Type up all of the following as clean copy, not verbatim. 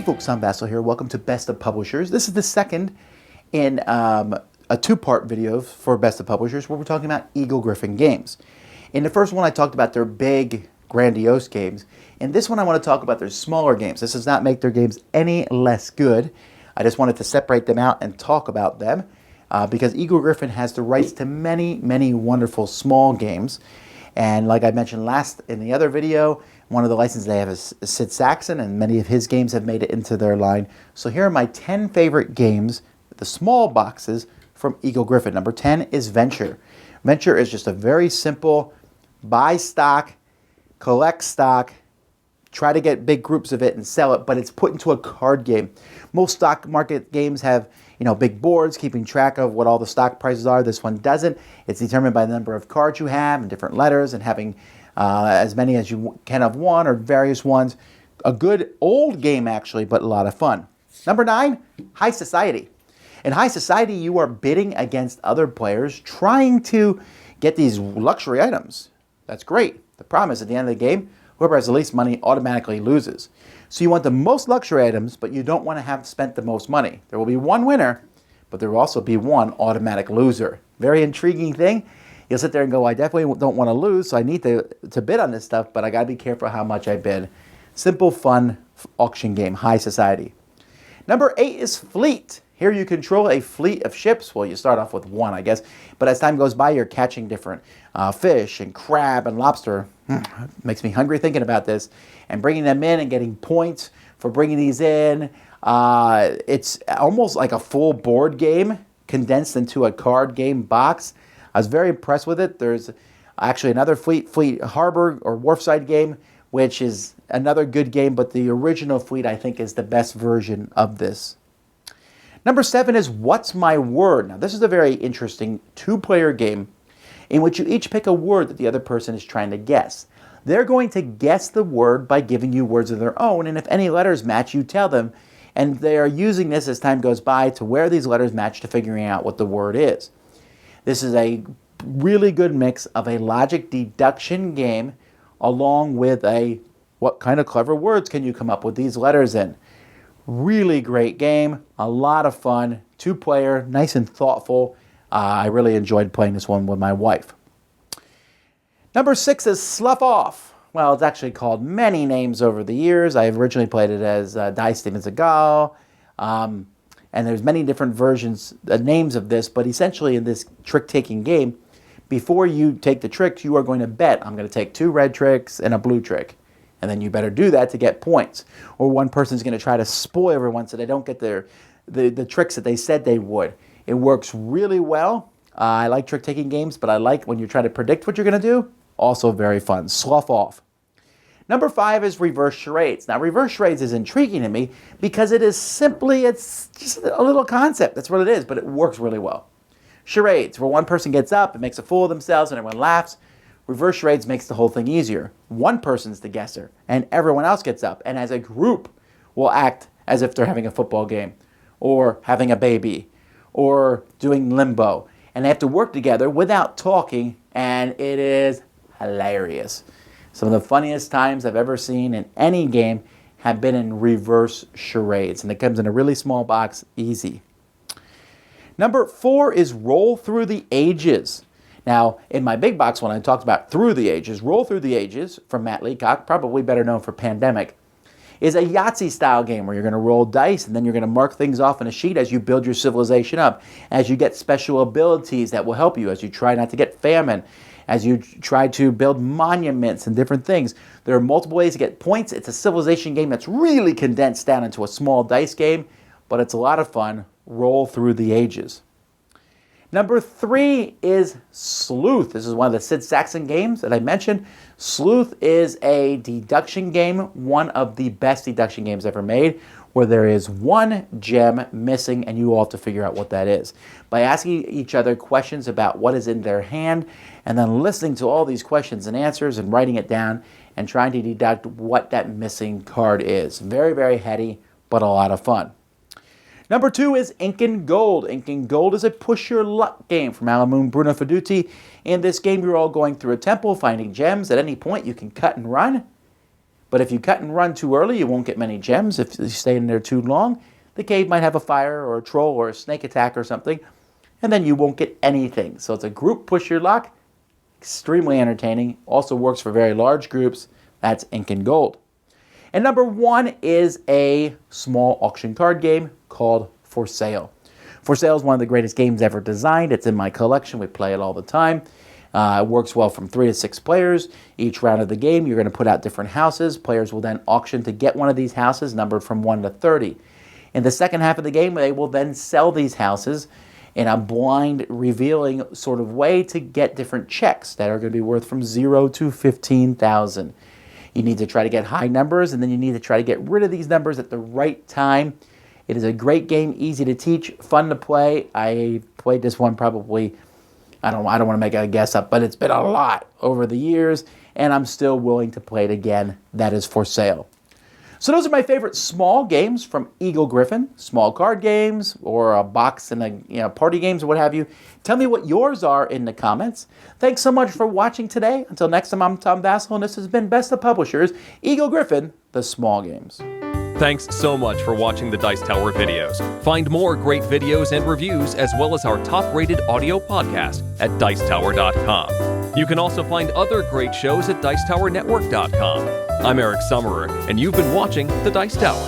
folks, I'm Vasel here. Welcome to Best of Publishers. This is the second in a two-part video for Best of Publishers where we're talking about Eagle-Gryphon Games. In the first one, I talked about their big, grandiose games. In this one, I want to talk about their smaller games. This does not make their games any less good. I just wanted to separate them out and talk about them because Eagle-Gryphon has the rights to many, many wonderful small games. And like I mentioned last in the other video, one of the licenses they have is Sid Saxon, and many of his games have made it into their line. So here are my 10 favorite games, the small boxes from Eagle-Gryphon. Number 10 is Venture. Venture is just a very simple buy stock, collect stock, try to get big groups of it and sell it, but it's put into a card game. Most stock market games have, big boards keeping track of what all the stock prices are. This one doesn't. It's determined by the number of cards you have and different letters and having as many as you can of one or various ones. A good old game, actually, but a lot of fun. Number 9, High Society. In High Society, you are bidding against other players trying to get these luxury items. That's great. The problem is at the end of the game, whoever has the least money automatically loses. So you want the most luxury items, but you don't want to have spent the most money. There will be one winner, but there will also be one automatic loser. Very intriguing thing. You'll sit there and go, I definitely don't want to lose, so I need to bid on this stuff, but I got to be careful how much I bid. Simple, fun auction game, High Society. Number 8 is Fleet. Here you control a fleet of ships. Well, you start off with one, I guess. But as time goes by, you're catching different fish and crab and lobster. Makes me hungry thinking about this. And bringing them in and getting points for bringing these in. It's almost like a full board game condensed into a card game box. I was very impressed with it. There's actually another Fleet Harbor or Wharfside game, which is another good game, but the original Fleet, I think, is the best version of this. Number 7 is What's My Word? Now, this is a very interesting two-player game in which you each pick a word that the other person is trying to guess. They're going to guess the word by giving you words of their own, and if any letters match, you tell them. And they are using this as time goes by to where these letters match to figuring out what the word is. This is a really good mix of a logic deduction game along with a what kind of clever words can you come up with these letters in. Really great game, a lot of fun, two-player, nice and thoughtful. I really enjoyed playing this one with my wife. Number 6 is Slough Off. Well, it's actually called many names over the years. I originally played it as Die Steven Seagal. And there's many different versions, names of this, but essentially in this trick-taking game, before you take the tricks, you are going to bet, I'm going to take 2 red tricks and a blue trick. And then you better do that to get points. Or one person's going to try to spoil everyone so they don't get the tricks that they said they would. It works really well. I like trick-taking games, but I like when you try to predict what you're going to do. Also very fun. Slough Off. Number 5 is Reverse Charades. Now, Reverse Charades is intriguing to me because it's just a little concept. That's what it is, but it works really well. Charades, where one person gets up and makes a fool of themselves and everyone laughs. Reverse Charades makes the whole thing easier. One person's the guesser, and everyone else gets up, and as a group will act as if they're having a football game, or having a baby, or doing limbo. And they have to work together without talking, and it is hilarious. Some of the funniest times I've ever seen in any game have been in Reverse Charades. And it comes in a really small box, easy. Number 4 is Roll Through the Ages. Now, in my big box one, I talked about Through the Ages. Roll Through the Ages, from Matt Leacock, probably better known for Pandemic, is a Yahtzee-style game where you're going to roll dice and then you're going to mark things off on a sheet as you build your civilization up, as you get special abilities that will help you, as you try not to get famine, as you try to build monuments and different things. There are multiple ways to get points. It's a civilization game that's really condensed down into a small dice game, but it's a lot of fun. Roll Through the Ages. Number 3 is Sleuth. This is one of the Sid Saxon games that I mentioned. Sleuth is a deduction game, one of the best deduction games ever made, where there is one gem missing and you all have to figure out what that is. By asking each other questions about what is in their hand and then listening to all these questions and answers and writing it down and trying to deduct what that missing card is. Very, very heady, but a lot of fun. Number 2 is Ink and Gold. Ink and Gold is a push your luck game from Alamoon Bruno Feduti. In this game, you're all going through a temple, finding gems. At any point, you can cut and run. But if you cut and run too early, you won't get many gems. If you stay in there too long, the cave might have a fire or a troll or a snake attack or something, and then you won't get anything. So it's a group push your luck, extremely entertaining, also works for very large groups. That's Ink and Gold. And number 1 is a small auction card game called For Sale. For Sale is one of the greatest games ever designed. It's in my collection. We play it all the time. It works well from 3 to 6 players. Each round of the game, you're going to put out different houses. Players will then auction to get one of these houses, numbered from 1 to 30. In the second half of the game, they will then sell these houses in a blind, revealing sort of way to get different checks that are going to be worth from 0 to 15,000. You need to try to get high numbers, and then you need to try to get rid of these numbers at the right time. It is a great game, easy to teach, fun to play. I played this one probably, I don't want to make a guess up, but it's been a lot over the years, and I'm still willing to play it again. That is For Sale. So those are my favorite small games from Eagle-Gryphon, small card games or a box and party games or what have you. Tell me what yours are in the comments. Thanks so much for watching today. Until next time, I'm Tom Vasel, and this has been Best of Publishers, Eagle-Gryphon, the small games. Thanks so much for watching the Dice Tower videos. Find more great videos and reviews as well as our top-rated audio podcast at Dicetower.com. You can also find other great shows at Dicetowernetwork.com. I'm Eric Summerer, and you've been watching The Dice Tower.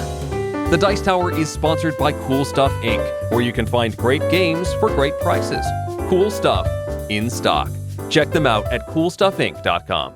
The Dice Tower is sponsored by Cool Stuff Inc., where you can find great games for great prices. Cool stuff in stock. Check them out at CoolStuffInc.com.